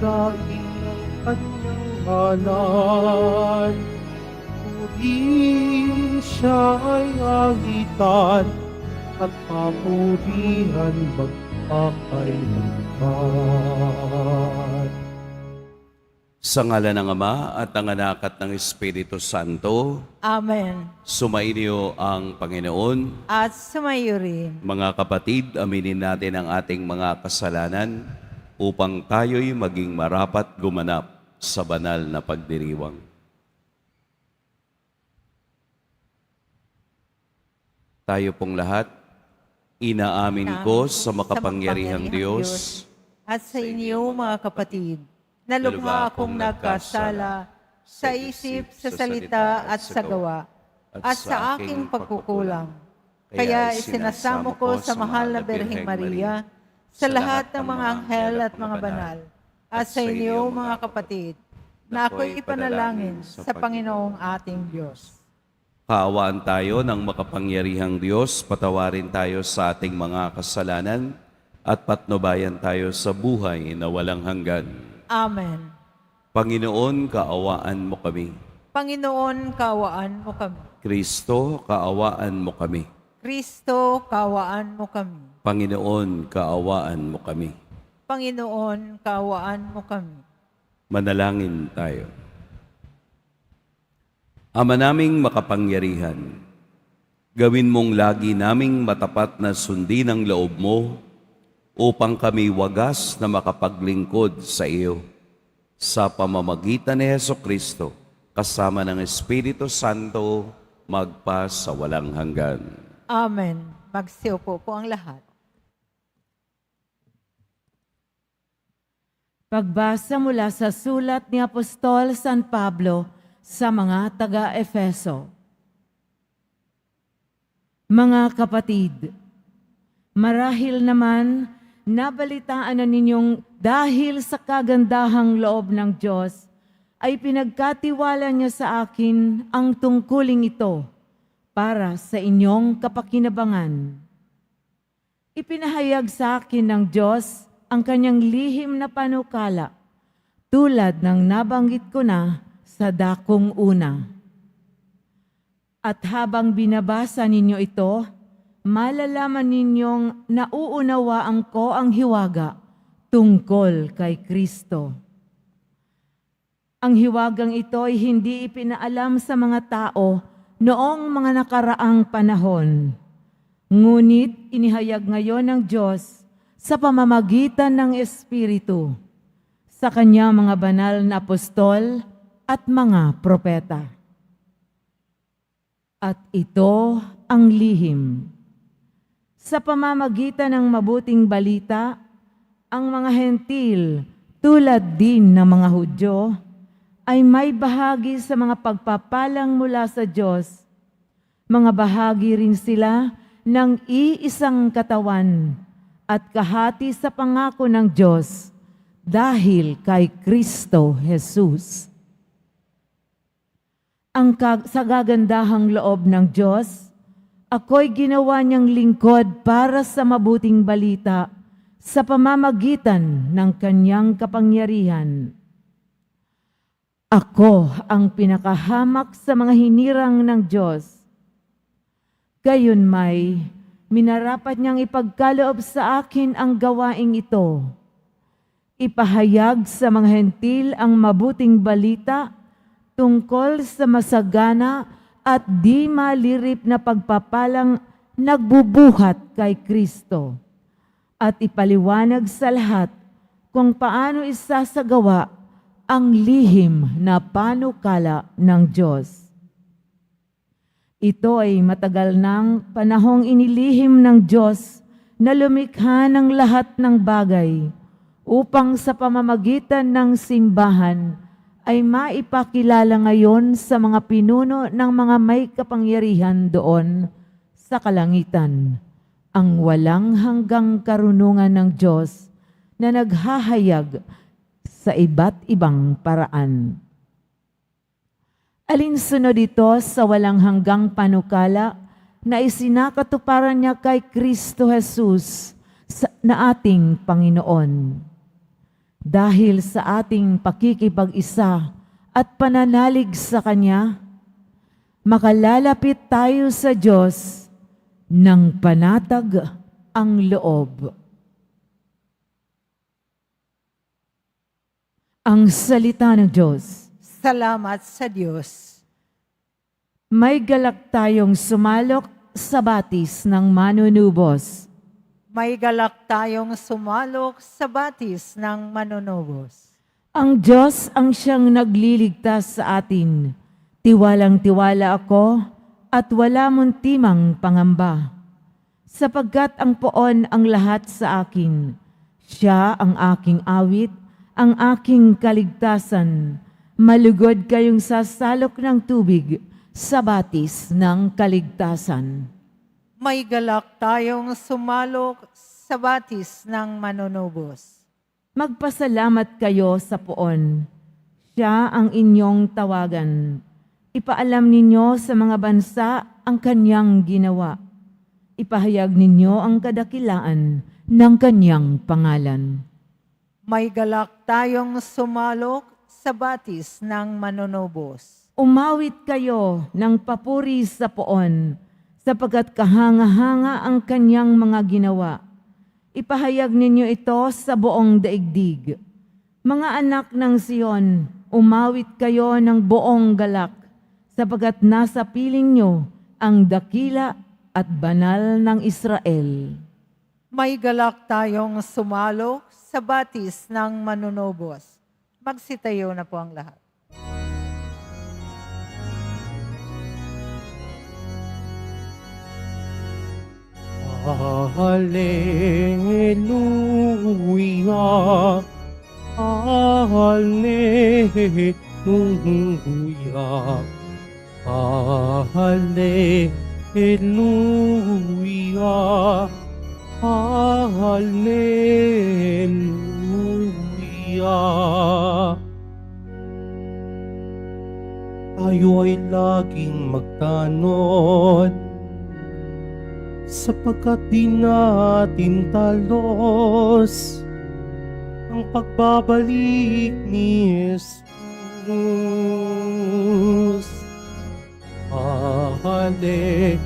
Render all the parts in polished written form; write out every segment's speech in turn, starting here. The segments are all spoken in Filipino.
daing ng kanyang ngalan. Puri siya ay awitan at papurihan magpakailanman. Sa ngalan ng Ama at ng Anak at ng Espiritu Santo, Amen. sumainyo ang Panginoon. At sumayo rin. Mga kapatid, aminin natin ang ating mga kasalanan upang tayo'y maging marapat gumanap sa banal na pagdiriwang. Tayo pong lahat, inaamin ko sa makapangyarihang Diyos At sa inyo, mga kapatid, na lubha akong nagkasala sa isip, sa salita at sa gawa, at sa aking pagkukulang. Kaya isinasamo ko sa mahal na Birheng Maria, sa lahat ng mga anghel at mga banal, at sa inyo, mga kapatid, na ako'y ipanalangin sa Panginoong ating Diyos. Kaawaan tayo ng makapangyarihang Diyos, patawarin tayo sa ating mga kasalanan, at patnubayan tayo sa buhay na walang hanggan. Amen. Panginoon, kaawaan mo kami. Panginoon, kaawaan mo kami. Kristo, kaawaan mo kami. Kristo, kaawaan mo kami. Panginoon, kaawaan mo kami. Panginoon, kaawaan mo kami. Manalangin tayo. Ama naming makapangyarihan, gawin mong lagi naming matapat na sundin ang loob mo upang kami wagas na makapaglingkod sa iyo. Sa pamamagitan ni Hesukristo, kasama ng Espiritu Santo, magpa sa walang hanggan. Amen. Magsiupo po ang lahat. Pagbasa mula sa sulat ni Apostol San Pablo sa mga taga-Efeso. Mga kapatid, marahil naman nabalitaan na ninyong dahil sa kagandahang loob ng Diyos ay pinagkatiwala niya sa akin ang tungkuling ito para sa inyong kapakinabangan. Ipinahayag sa akin ng Diyos ang kanyang lihim na panukala tulad ng nabanggit ko na sa dakong una. At habang binabasa ninyo ito, malalaman ninyong nauunawaan ko ang hiwaga tungkol kay Kristo. Ang hiwagang ito ay hindi ipinaalam sa mga tao noong mga nakaraang panahon. Ngunit inihayag ngayon ng Diyos sa pamamagitan ng Espiritu sa kanya mga banal na apostol at mga propeta. At ito ang lihim. Sa pamamagitan ng mabuting balita, ang mga hentil tulad din ng mga Hudyo ay may bahagi sa mga pagpapalang mula sa Diyos. Mga bahagi rin sila ng iisang katawan at kahati sa pangako ng Diyos dahil kay Kristo Jesus. Sa gagandahang loob ng Diyos, ako'y ginawa niyang lingkod para sa mabuting balita sa pamamagitan ng kanyang kapangyarihan. Ako ang pinakahamak sa mga hinirang ng Diyos. Gayon may, minarapat niyang ipagkaloob sa akin ang gawaing ito. Ipahayag sa mga hentil ang mabuting balita tungkol sa masagana at di malirip na pagpapalang nagbubuhat kay Kristo at ipaliwanag sa lahat kung paano isasagawa ang lihim na panukala ng Diyos. Ito ay matagal ng panahong inilihim ng Diyos na lumikha ng lahat ng bagay upang sa pamamagitan ng simbahan ay maipakilala ngayon sa mga pinuno ng mga may kapangyarihan doon sa kalangitan ang walang hanggang karunungan ng Diyos na naghahayag sa iba't ibang paraan. Alinsunod ito sa walang hanggang panukala na isinakatuparan niya kay Kristo Jesus na ating Panginoon. dahil sa ating pakikipag-isa at pananalig sa Kanya, makalalapit tayo sa Diyos ng panatag ang loob. Ang salita ng Diyos. Salamat sa Diyos. May galak tayong sumalok sa batis ng manunubos. May galak tayong sumalok sa batis ng manunubos. Ang Diyos ang siyang nagliligtas sa atin. Tiwalang-tiwala ako at wala muntimang pangamba. Sapagkat ang poon ang lahat sa akin. Siya ang aking awit, ang aking kaligtasan. Malugod kayong sasalok ng tubig sa batis ng kaligtasan. May galak tayong sumalok sa batis ng manunubos. Magpasalamat kayo sa poon. Siya ang inyong tawagan. Ipaalam ninyo sa mga bansa ang kanyang ginawa. Ipahayag ninyo ang kadakilaan ng kanyang pangalan. May galak tayong sumalok sa batis ng manunubos. Umawit kayo ng papuri sa poon, sapagkat kahanga-hanga ang kanyang mga ginawa. Ipahayag ninyo ito sa buong daigdig. Mga anak ng Sion, umawit kayo ng buong galak, sapagkat nasa piling nyo ang dakila at banal ng Israel. May galak tayong sumalok sa batis ng manunubos. Magsitayo na po ang lahat. Hallelujah, Hallelujah, Hallelujah, Hallelujah. Tayo ay laging magtanod, sapagkat di natin talos ang pagbabalik ni Jesus. Hallelujah,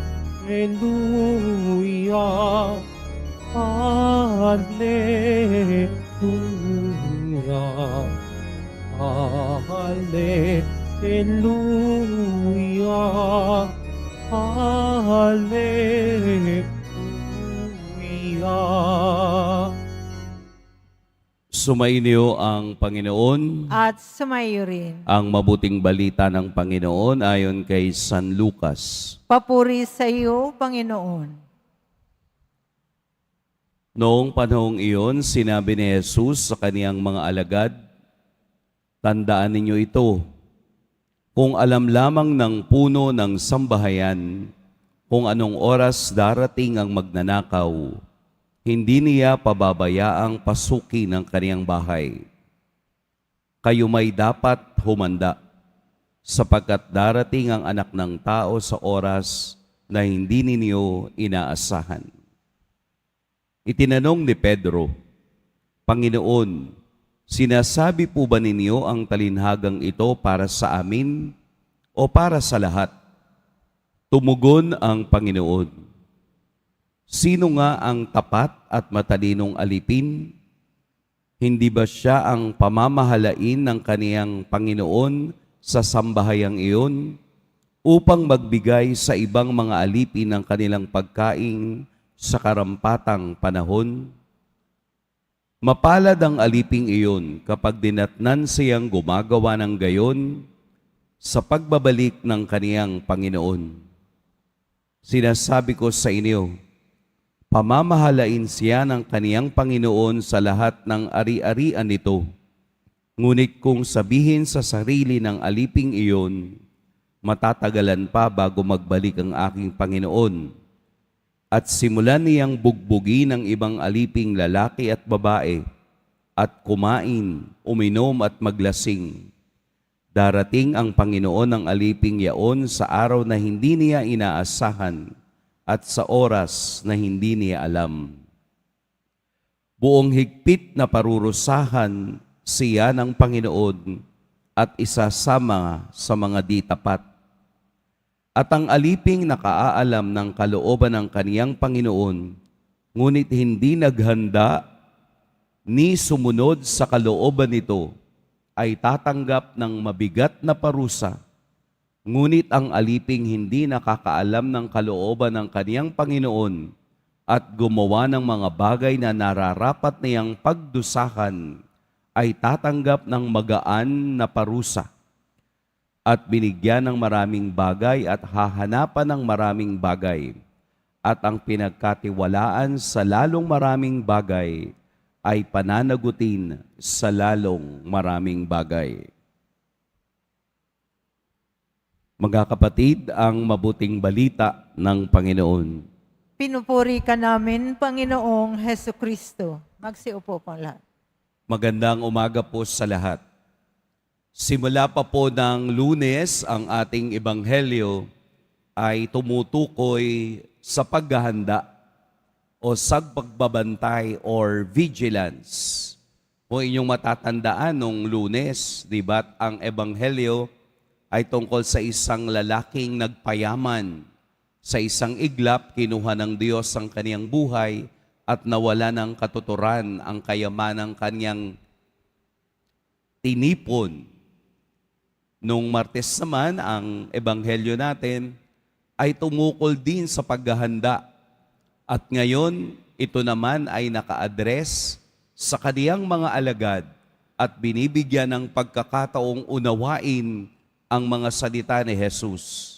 Hallelujah, Hallelujah, Hallelujah. Sumainyo ang Panginoon. At sumayo rin. Ang mabuting balita ng Panginoon ayon kay San Lucas. Papuri sa iyo, Panginoon. Noong panahong iyon, sinabi ni Jesus sa kaniyang mga alagad, "Tandaan ninyo ito, kung alam lamang ng puno ng sambahayan kung anong oras darating ang magnanakaw, hindi niya pababayaang pasukin ang kaniyang bahay. Kayo may dapat humanda, sapagkat darating ang Anak ng Tao sa oras na hindi ninyo inaasahan." Itinanong ni Pedro, "Panginoon, sinasabi po ba ninyo ang talinhagang ito para sa amin o para sa lahat?" Tumugon ang Panginoon, "Sino nga ang tapat at matalinong alipin? Hindi ba siya ang pamamahalain ng kaniyang Panginoon sa sambahayang iyon upang magbigay sa ibang mga alipin ng kanilang pagkain sa karampatang panahon? Mapalad ang aliping iyon kapag dinatnan siyang gumagawa ng gayon sa pagbabalik ng kaniyang Panginoon. Sinasabi ko sa inyo, pamamahalain siya ng kaniyang Panginoon sa lahat ng ari-arian nito. Ngunit kung sabihin sa sarili ng aliping iyon, matatagalan pa bago magbalik ang aking Panginoon, at simulan niyang bugbugin ng ibang aliping lalaki at babae, at kumain, uminom at maglasing, darating ang Panginoon ng aliping yaon sa araw na hindi niya inaasahan at sa oras na hindi niya alam. Buong higpit na parurusahan siya ng Panginoon at isasama sa mga di tapat. At ang aliping nakaaalam ng kalooban ng kaniyang Panginoon, ngunit hindi naghanda ni sumunod sa kalooban nito, ay tatanggap ng mabigat na parusa. Ngunit ang aliping hindi nakakaalam ng kalooban ng kaniyang Panginoon at gumawa ng mga bagay na nararapat niyang pagdusahan, ay tatanggap ng magaan na parusa. At binigyan ng maraming bagay at hahanapan ng maraming bagay. At ang pinagkatiwalaan sa lalong maraming bagay ay pananagutin sa lalong maraming bagay. Mga kapatid, ang mabuting balita ng Panginoon. Pinupuri ka namin, Panginoong Heso Kristo. Magsiupo po ang lahat. Magandang umaga po sa lahat. Simula pa po ng Lunes, ang ating ebanghelyo ay tumutukoy sa paghahanda o sa pagbabantay or vigilance. Kung inyong matatandaan nung Lunes, di ba, ang ebanghelyo ay tungkol sa isang lalaking nagpayaman. Sa isang iglap, kinuha ng Diyos ang kaniyang buhay at nawala ng katuturan ang kayamanang kaniyang tinipon. Nung Martes naman, ang ebanghelyo natin ay tumukol din sa paghahanda. At ngayon, ito naman ay naka-address sa kaniyang mga alagad at binibigyan ng pagkakataong unawain ang mga salita ni Jesus.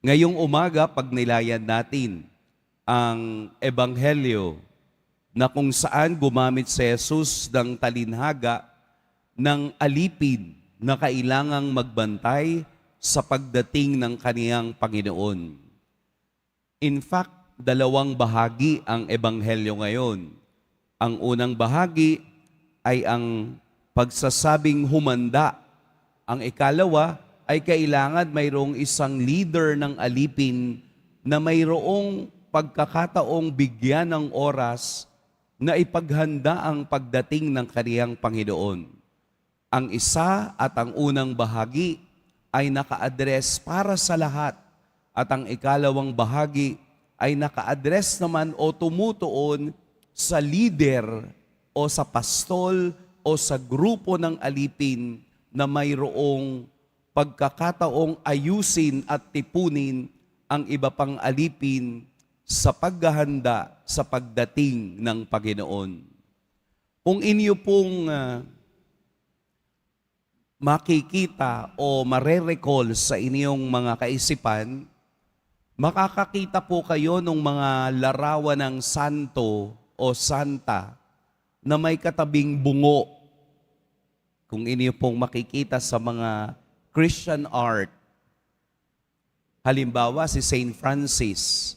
Ngayong umaga, pagnilayan natin ang ebanghelyo na kung saan gumamit si Jesus ng talinhaga ng alipin na kailangang magbantay sa pagdating ng kaniyang Panginoon. In fact, dalawang bahagi ang ebanghelyo ngayon. Ang unang bahagi ay ang pagsasabing humanda. Ang ikalawa ay kailangan mayroong isang leader ng alipin na mayroong pagkakataong bigyan ng oras na ipaghanda ang pagdating ng kaniyang Panginoon. Ang isa at ang unang bahagi ay naka-address para sa lahat at ang ikalawang bahagi ay naka-address naman o tumutuon sa leader o sa pastol o sa grupo ng alipin na mayroong pagkakataong ayusin at tipunin ang iba pang alipin sa paghahanda sa pagdating ng Panginoon. Kung inyo pong makikita o mare-recall sa inyong mga kaisipan, makakakita po kayo ng mga larawan ng santo o santa na may katabing bungo. Kung inyo pong makikita sa mga Christian art, halimbawa si Saint Francis,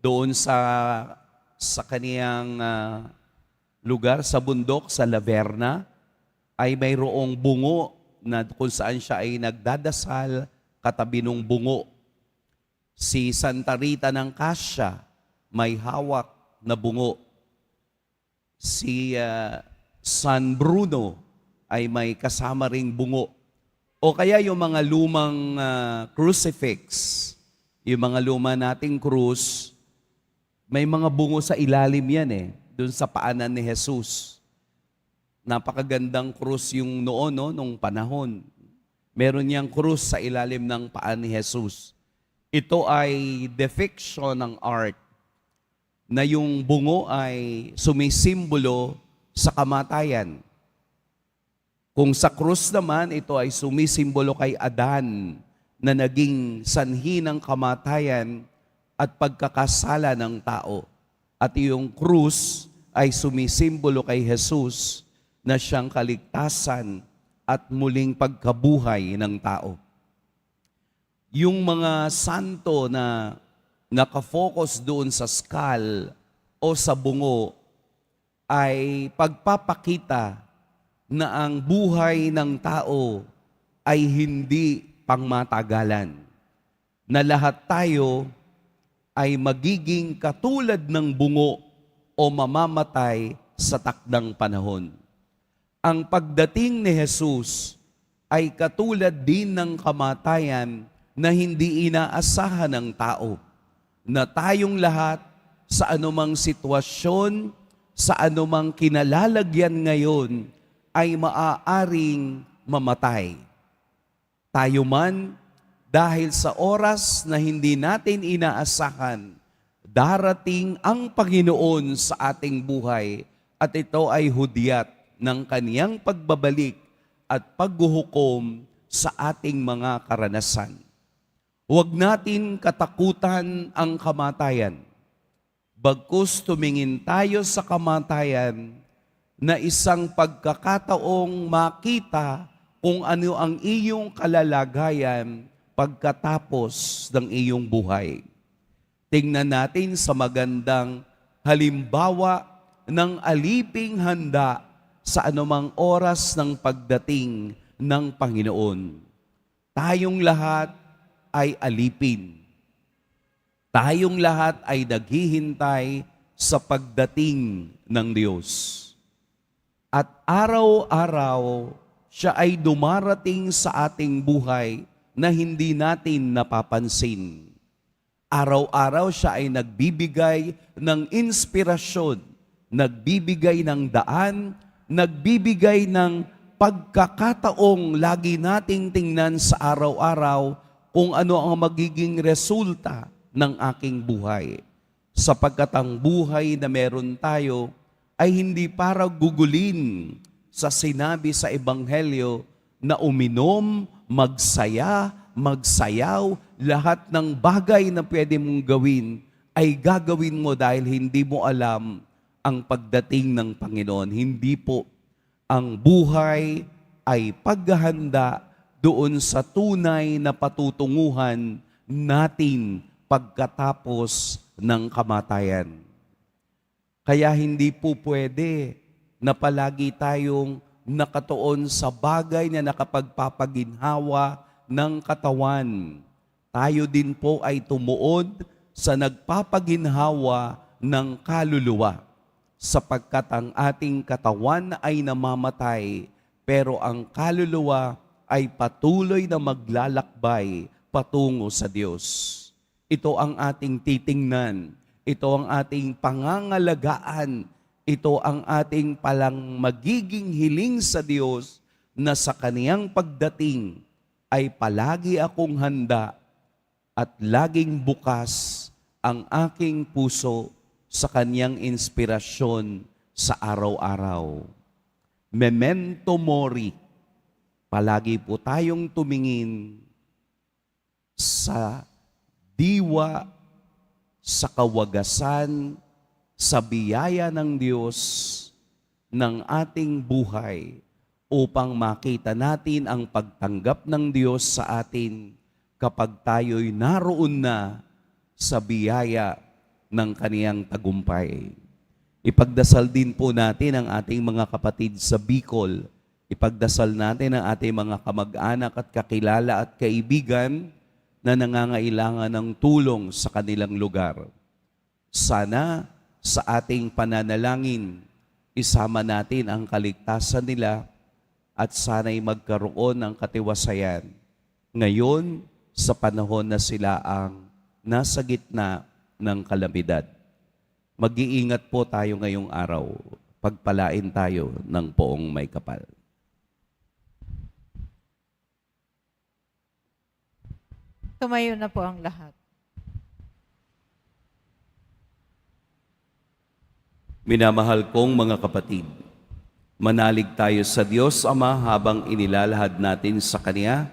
doon sa kaniyang lugar sa bundok sa Laverna, ay mayroong bungo na kung saan siya ay nagdadasal katabi ng bungo. Si Santa Rita ng Cassia, may hawak na bungo. Si San Bruno ay may kasama ring bungo. O kaya yung mga lumang crucifix, yung mga luma nating krus, may mga bungo sa ilalim yan dun sa paanan ni Jesus. Napakagandang krus yung noon, nung panahon. Meron niyang krus sa ilalim ng paan ni Jesus. Ito ay depiction ng art na yung bungo ay sumisimbolo sa kamatayan. Kung sa krus naman, ito ay sumisimbolo kay Adan na naging sanhi ng kamatayan at pagkakasala ng tao. At yung krus ay sumisimbolo kay Jesus na siyang kaligtasan at muling pagkabuhay ng tao. Yung mga santo na nakafocus doon sa skull o sa bungo ay pagpapakita na ang buhay ng tao ay hindi pangmatagalan. Na lahat tayo ay magiging katulad ng bungo o mamamatay sa takdang panahon. Ang pagdating ni Jesus ay katulad din ng kamatayan na hindi inaasahan ng tao, na tayong lahat sa anumang sitwasyon, sa anumang kinalalagyan ngayon, ay maaaring mamatay. Tayo man, dahil sa oras na hindi natin inaasahan, darating ang Panginoon sa ating buhay at ito ay hudyat ng kaniyang pagbabalik at paghuhukom sa ating mga karanasan. Huwag natin katakutan ang kamatayan. Bagkus tumingin tayo sa kamatayan na isang pagkakataong makita kung ano ang iyong kalalagayan pagkatapos ng iyong buhay. Tingnan natin sa magandang halimbawa ng aliping handa sa anumang oras ng pagdating ng Panginoon. Tayong lahat ay alipin. Tayong lahat ay naghihintay sa pagdating ng Diyos. At araw-araw, siya ay dumarating sa ating buhay na hindi natin napapansin. Araw-araw siya ay nagbibigay ng inspirasyon, nagbibigay ng daan, nagbibigay ng pagkakataong lagi nating tingnan sa araw-araw kung ano ang magiging resulta ng aking buhay. Sapagkat ang buhay na meron tayo ay hindi para gugulin sa sinabi sa Ebanghelyo na uminom, magsaya, magsayaw, lahat ng bagay na pwede mong gawin ay gagawin mo dahil hindi mo alam ang pagdating ng Panginoon. Hindi po. Ang buhay ay paghahanda doon sa tunay na patutunguhan natin pagkatapos ng kamatayan. Kaya hindi po pwede na palagi tayong nakatuon sa bagay na nakapagpapaginhawa ng katawan. Tayo din po ay tumuon sa nagpapaginhawa ng kaluluwa, sapagkat ang ating katawan ay namamatay, pero ang kaluluwa ay patuloy na maglalakbay patungo sa Diyos. Ito ang ating titingnan, ito ang ating pangangalagaan, ito ang ating palang magiging hiling sa Diyos na sa kaniyang pagdating ay palagi akong handa at laging bukas ang aking puso sa kaniyang inspirasyon sa araw-araw. Memento mori, palagi po tayong tumingin sa diwa, sa kawagasan, sa biyaya ng Diyos ng ating buhay upang makita natin ang pagtanggap ng Diyos sa atin kapag tayo'y naroon na sa biyaya ng kaniyang tagumpay. Ipagdasal din po natin ang ating mga kapatid sa Bicol. Ipagdasal natin ang ating mga kamag-anak at kakilala at kaibigan na nangangailangan ng tulong sa kanilang lugar. Sana sa ating pananalangin, isama natin ang kaligtasan nila at sana'y magkaroon ng katiwasayan. Ngayon, sa panahon na sila ang nasa gitna ng kalamidad. Mag-iingat po tayo ngayong araw. Pagpalain tayo ng poong may kapal. Tumayo na po ang lahat. Minamahal kong mga kapatid, manalig tayo sa Diyos Ama habang inilalahad natin sa Kanya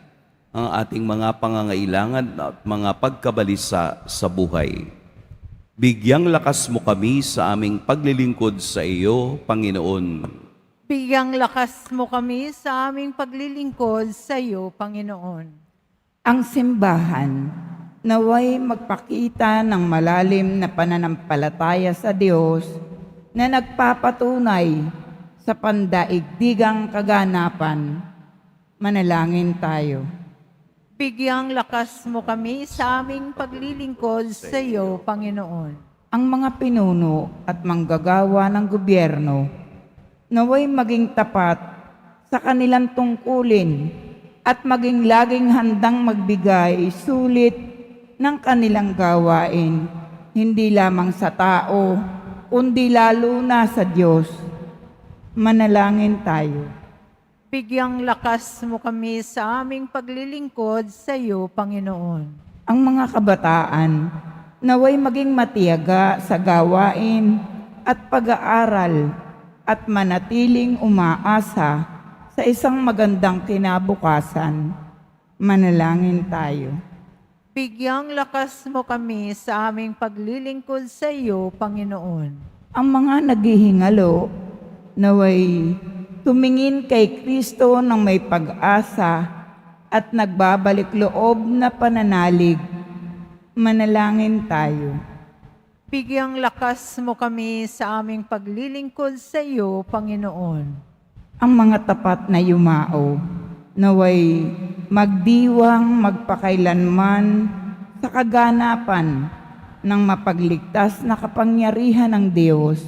ang ating mga pangangailangan at mga pagkabalisa sa buhay. Bigyang lakas mo kami sa aming paglilingkod sa iyo, Panginoon. Bigyang lakas mo kami sa aming paglilingkod sa iyo, Panginoon. Ang simbahan naway magpakita ng malalim na pananampalataya sa Diyos na nagpapatunay sa pandaigdigang kaganapan. Manalangin tayo. Bigyang lakas mo kami sa aming paglilingkod sa iyo, Panginoon. Ang mga pinuno at manggagawa ng gobyerno naway maging tapat sa kanilang tungkulin at maging laging handang magbigay sulit ng kanilang gawain, hindi lamang sa tao, kundi lalo na sa Diyos. Manalangin tayo. Bigyang lakas mo kami sa aming paglilingkod sa iyo, Panginoon. Ang mga kabataan naway maging matiyaga sa gawain at pag-aaral at manatiling umaasa sa isang magandang kinabukasan. Manalangin tayo. Bigyang lakas mo kami sa aming paglilingkod sa iyo, Panginoon. Ang mga naghihingalo naway tumingin kay Kristo ng may pag-asa at nagbabalik loob na pananalig. Manalangin tayo. Bigyang lakas mo kami sa aming paglilingkod sa iyo, Panginoon. Ang mga tapat na yumao naway magdiwang magpakailanman sa kaganapan ng mapagligtas na kapangyarihan ng Diyos.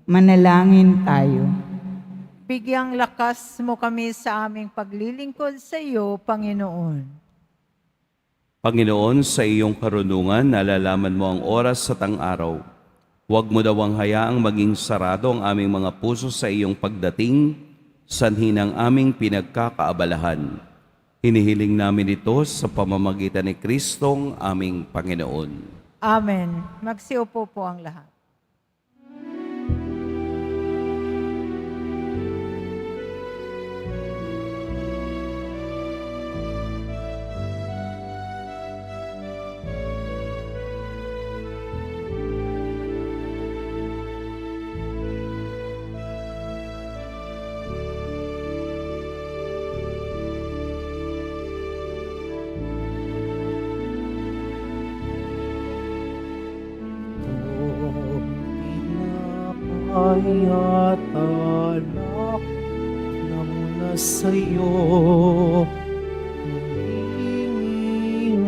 Manalangin tayo. Bigyang lakas mo kami sa aming paglilingkod sa iyo, Panginoon. Panginoon, sa iyong karunungan, nalalaman mo ang oras sa tang-araw. Huwag mo daw ang hayaang maging sarado ang aming mga puso sa iyong pagdating, sanhi ng aming pinagkakaabalahan. Hinihiling namin ito sa pamamagitan ni Kristong aming Panginoon. Amen. Magsiupo po ang lahat. Ay at alak na muna sa'yo, hingingin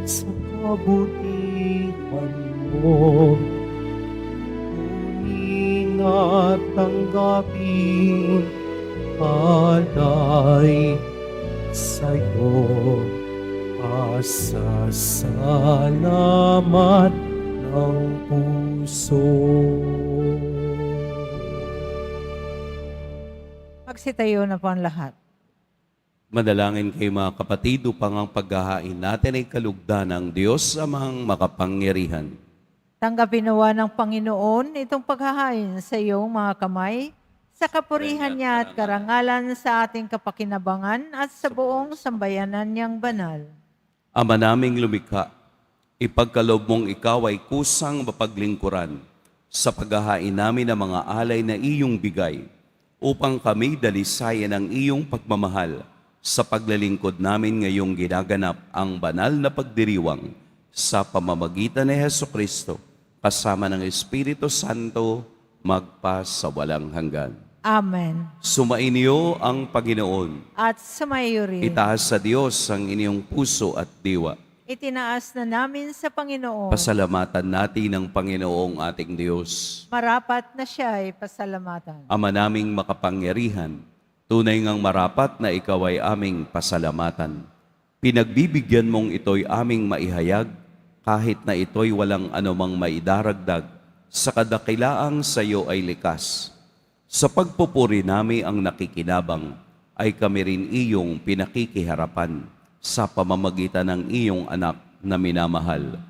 sa kabutihan mo. Kunin at tanggapin alay sa'yo, pasasalamat ng puso. Magsitayo na po ang lahat. Madalangin kayo mga kapatid upang ang paghahain natin ay kalugdan ng Diyos amang makapangyarihan. Tanggapin nawa ng Panginoon itong paghahain sa iyong mga kamay, sa kapurihan niya at karangalan sa ating kapakinabangan at sa buong sambayanan niyang banal. Ama naming lumikha, ipagkaloob mong ikaw ay kusang mapaglingkuran sa paghahain namin ng mga alay na iyong bigay upang kami dalisayan ang iyong pagmamahal sa paglalingkod namin ngayong ginaganap ang banal na pagdiriwang sa pamamagitan ni Hesukristo kasama ng Espiritu Santo magpa sa walang hanggan. Amen. Sumainyo ang Panginoon. At sumayo rin. Itaas sa Diyos ang inyong puso at diwa. Itinaas na namin sa Panginoon. Pasalamatan natin ang Panginoong ating Diyos. Marapat na siya ay pasalamatan. Ama naming makapangyarihan, tunay ngang marapat na ikaw ay aming pasalamatan. Pinagbibigyan mong ito'y aming maihayag, kahit na ito'y walang anumang maidaragdag, sa kadakilaang sa iyo ay likas. Sa pagpupuri nami ang nakikinabang, ay kami rin iyong pinakikiharapan sa pamamagitan ng iyong anak na minamahal.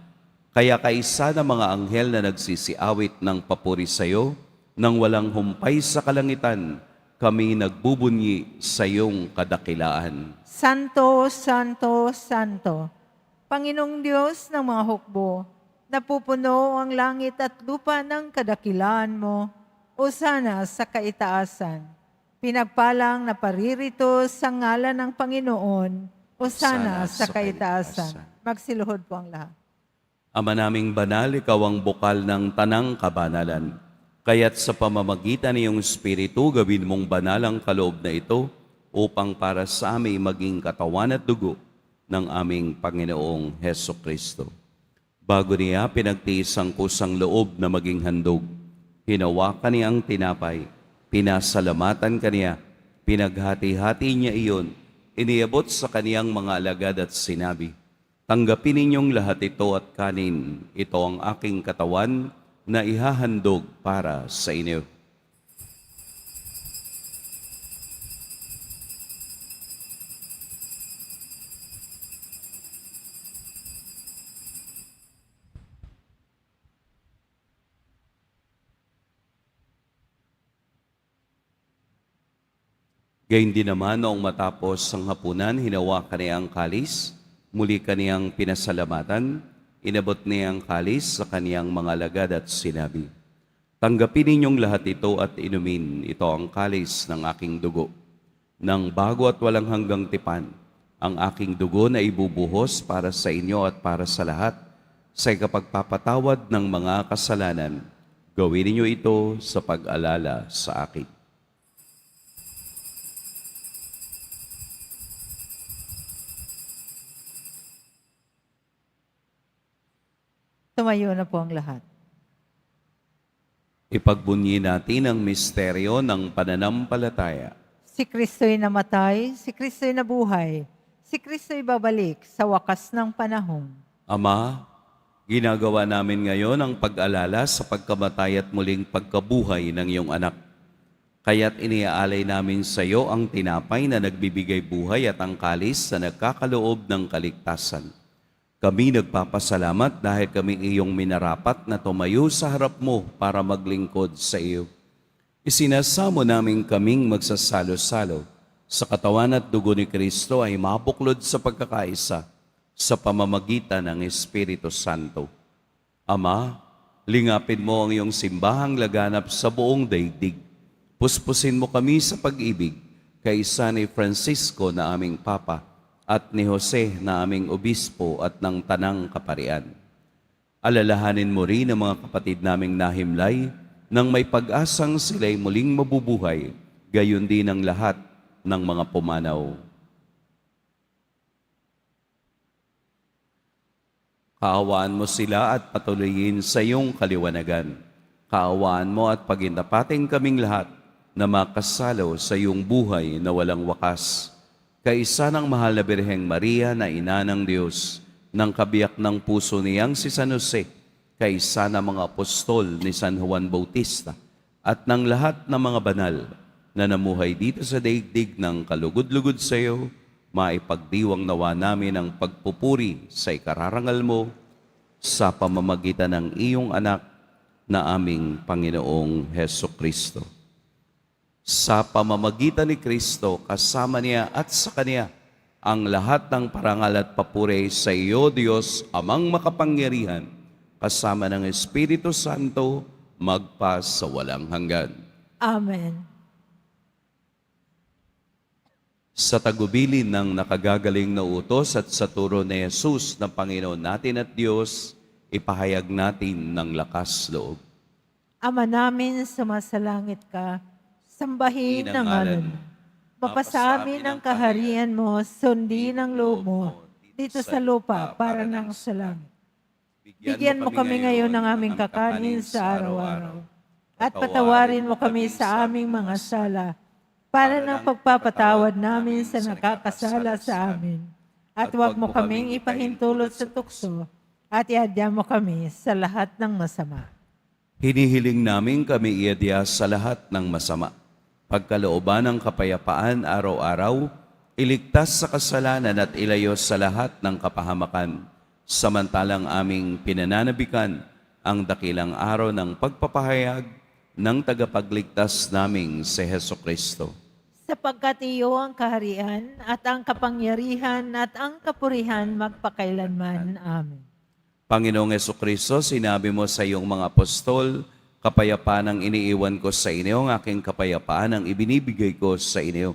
Kaya kaisa ng mga anghel na nagsisiawit ng papuri sa iyo, nang walang humpay sa kalangitan, kami nagbubunyi sa iyong kadakilaan. Santo, Santo, Santo, Panginoong Diyos ng mga hukbo, napupuno ang langit at lupa ng kadakilaan mo, Hosana sa kaitaasan. Pinagpalang na paririto sa ngalan ng Panginoon, Hosana sa kaitaasan. Magsiluhod po ang lahat. Ama naming banal, ikaw ang bukal ng tanang kabanalan. Kaya't sa pamamagitan ng iyong Espiritu, gawin mong banal ang kaloob na ito upang para sa amin maging katawan at dugo ng aming Panginoong Hesukristo. Bago niya pinagtiis ang kusang loob na maging handog, hinawakan niya ang tinapay, Pinasalamatan kaniya, pinaghati-hati niya iyon, iniabot sa kaniyang mga alagad at sinabi, tanggapin ninyong lahat ito at kanin, ito ang aking katawan na ihahandog para sa inyo. Gayun din naman noong matapos ang hapunan, hinawakan niya ang kalis, muli kaniyang pinasalamatan, inabot niya ang kalis sa kaniyang mga alagad at sinabi, tanggapin ninyong lahat ito at inumin, ito ang kalis ng aking dugo. Nang bago at walang hanggang tipan, ang aking dugo na ibubuhos para sa inyo at para sa lahat, sa ikapagpapatawad ng mga kasalanan. Gawin ninyo ito sa pag-alala sa akin. Tumayo na po ang lahat. Ipagbunyi natin ang misteryo ng pananampalataya. Si Kristo'y namatay, si Kristo'y nabuhay, si Kristo'y babalik sa wakas ng panahon. Ama, ginagawa namin ngayon ang pag-alala sa pagkamatay at muling pagkabuhay ng iyong anak. Kaya't iniaalay namin sa iyo ang tinapay na nagbibigay buhay at ang kalis na nagkakaloob ng kaligtasan. Kami nagpapasalamat dahil kami iyong minarapat na tumayo sa harap mo para maglingkod sa iyo. Isinasamo namin kaming magsasalo-salo sa katawan at dugo ni Kristo ay mabuklod sa pagkakaisa sa pamamagitan ng Espiritu Santo. Ama, lingapin mo ang iyong simbahang laganap sa buong daigdig. Puspusin mo kami sa pag-ibig kaysa ni Francisco na aming Papa at ni Jose na aming obispo at ng Tanang Kaparian. Alalahanin mo rin ang mga kapatid naming nahimlay nang may pag-asang sila'y muling mabubuhay, gayon din ang lahat ng mga pumanaw. Kaawaan mo sila at patuloyin sa iyong kaliwanagan. Kaawaan mo at pagindapating kaming lahat na makasalo sa iyong buhay na walang wakas. Kaisa ng mahal na Birheng Maria na ina ng Diyos, ng kabiyak ng puso niyang si San Jose, kaisa ng mga apostol ni San Juan Bautista, at ng lahat ng mga banal na namuhay dito sa daigdig ng kalugod-lugod sa iyo, maipagdiwang nawa namin ang pagpupuri sa ikararangal mo sa pamamagitan ng iyong anak na aming Panginoong Heso Kristo. Sa pamamagitan ni Kristo, kasama niya at sa Kanya, ang lahat ng parangal at papuri sa iyo, Diyos, Amang makapangyarihan, kasama ng Espiritu Santo, magpa sa walang hanggan. Amen. Sa tagubilin ng nakagagaling na utos at sa turo ni Jesus na Panginoon natin at Diyos, ipahayag natin ng lakas loob. Ama namin, sumasalangit ka, sambahin ang ngalan. Mapasa amin ang kaharian mo, sundin ang loob mo, dito sa lupa para nang sa langit. Bigyan mo kami ngayon ng aming kakanin sa araw-araw. At patawarin mo kami sa aming mga sala, para ng pagpapatawad namin sa nakakasala sa amin. At huwag mo kaming ipahintulot sa tukso, at iadya mo kami sa lahat ng masama. Hinihiling namin kami iadya sa lahat ng masama. Pagkalooban ng kapayapaan araw-araw, iligtas sa kasalanan at ilayo sa lahat ng kapahamakan. Samantalang aming pinananabikan ang dakilang araw ng pagpapahayag ng tagapagligtas naming si Heso Kristo. Sapagkat iyo ang kaharian at ang kapangyarihan at ang kapurihan magpakailanman. Amen. Panginoong Heso Kristo, sinabi mo sa iyong mga apostol, kapayapaan ang iniiwan ko sa inyo, ang aking kapayapaan ang ibinibigay ko sa inyo.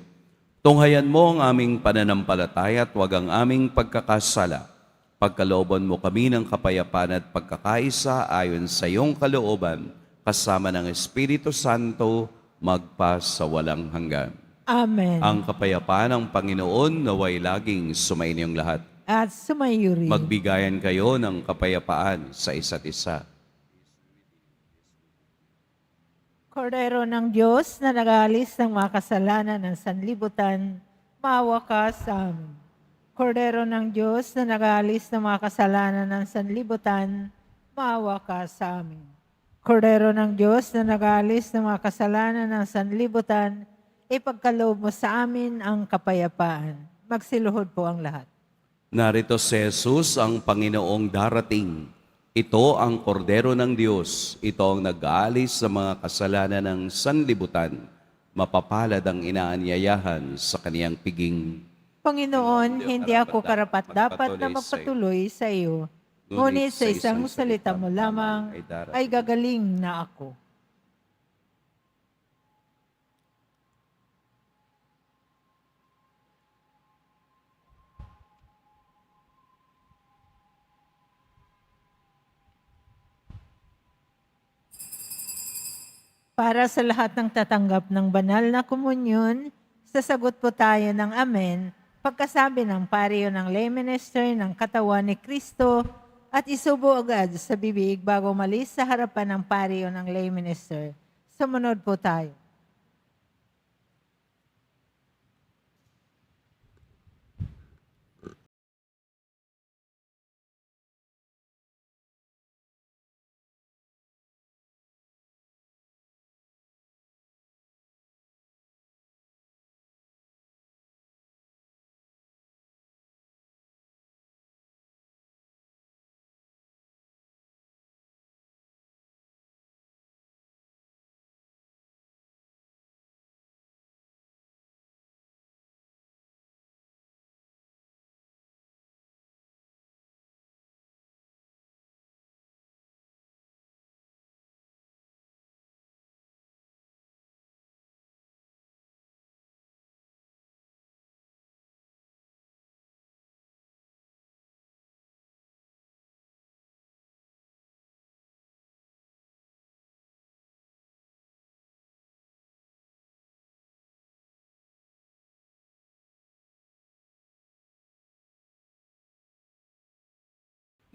Tunghayan mo ang aming pananampalataya at huwag ang aming pagkakasala. Pagkalooban mo kami ng kapayapaan at pagkakaisa ayon sa iyong kalooban, kasama ng Espiritu Santo, magpa sa walang hanggan. Amen. Ang kapayapaan ng Panginoon naway laging sumainyong lahat. At sumayo rin. Magbigayan kayo ng kapayapaan sa isa't isa. Kordero ng Diyos na nag-aalis ng mga kasalanan ng sanlibutan, maawa ka sa amin. Kordero ng Diyos na nag-aalis ng mga kasalanan ng sanlibutan, maawa ka sa amin. Kordero ng Diyos na nag-aalis ng mga kasalanan ng sanlibutan, ipagkaloob mo sa amin ang kapayapaan. Magsiluhod po ang lahat. Narito si Jesus ang Panginoong darating. Ito ang Kordero ng Diyos. Ito ang nag-aalis sa mga kasalanan ng sanlibutan. Mapapalad ang inaanyayahan sa kaniyang piging. Panginoon, hindi ako karapat-dapat na magpatuloy sa iyo. Ngunit sa isang salita mo lamang ay gagaling na ako. Para sa lahat ng tatanggap ng banal na komunyon, sasagot po tayo ng Amen pagkasabi ng pariyo ng lay minister ng katawan ni Kristo at isubo agad sa bibig bago malis sa harapan ng pariyo ng lay minister. Sumunod po tayo.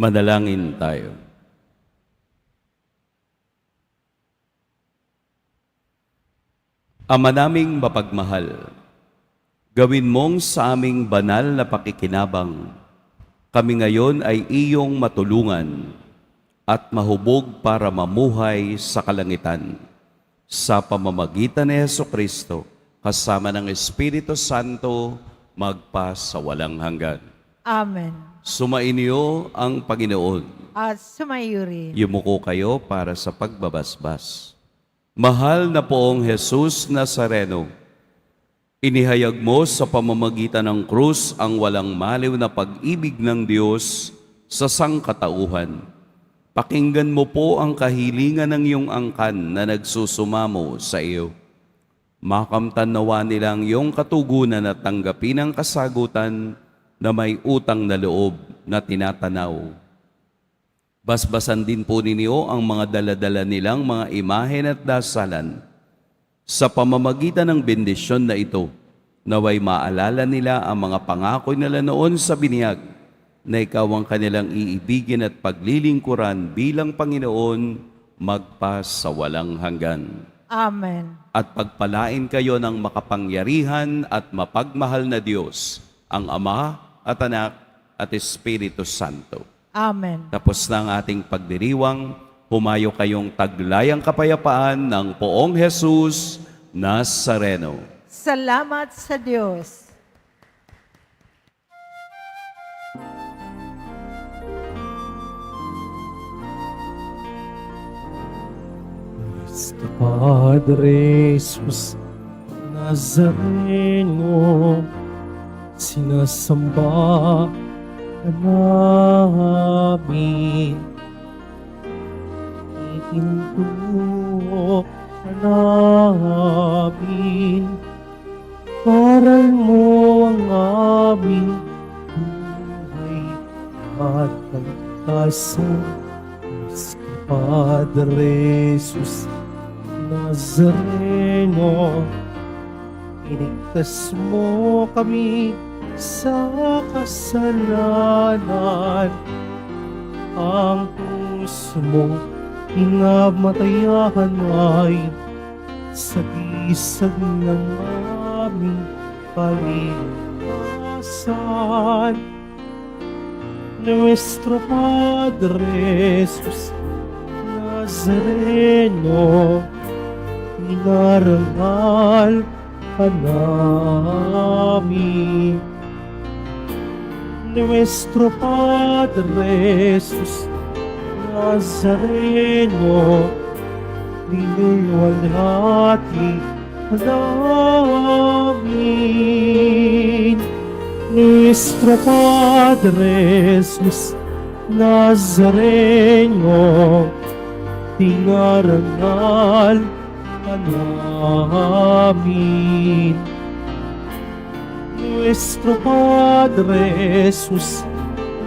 Manalangin tayo. Ama naming mapagmahal, gawin mong sa aming banal na pakikinabang, kami ngayon ay iyong matulungan at mahubog para mamuhay sa kalangitan. Sa pamamagitan ni Jesucristo, kasama ng Espiritu Santo, magpa sa walang hanggan. Amen. Sumainyo ang Panginoon. At sumayo rin. Yumuko kayo para sa pagbabasbas. Mahal na poong Jesus Nazareno, inihayag mo sa pamamagitan ng krus ang walang maliw na pag-ibig ng Diyos sa sangkatauhan. Pakinggan mo po ang kahilingan ng iyong angkan na nagsusumamo sa iyo. Makamtan nawa nilang iyong katugunan at tanggapin ang kasagutan na may utang na loob na tinatanaw. Basbasan din po ninyo ang mga daladala nilang mga imahen at dasalan. Sa pamamagitan ng bendisyon na ito, naway maalala nila ang mga pangako nila noon sa biniyag na ikaw ang kanilang iibigin at paglilingkuran bilang Panginoon magpa sa walang hanggan. Amen. At pagpalain kayo ng makapangyarihan at mapagmahal na Diyos, ang Ama at Anak at Espiritu Santo. Amen. Tapos na ang ating pagdiriwang, humayo kayong taglayang kapayapaan ng poong Jesus Nazareno. Salamat sa Diyos. Cristo Padre Jesus Nazareno, sinasamba ka namin. Iintuo ka namin. Paral mo ang aming buhay at kaligtasan. Cristo Padre Jesus Nazareno, iligtas mo kami sa kasalanan. Ang puso mong pinamatayan ay sa isag ng aming kalikasan. Nuestro Padre Jesus Nazareno, inarangal ka namin. Nuestro Padre Jesus Nazareno, niluwalhati ka namin. Nuestro Padre Jesus Nazareno, tinarangal ka namin. Nuestro Padre Jesus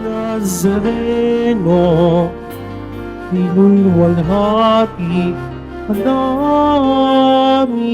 Nazareno, tinulwalhati ka namin.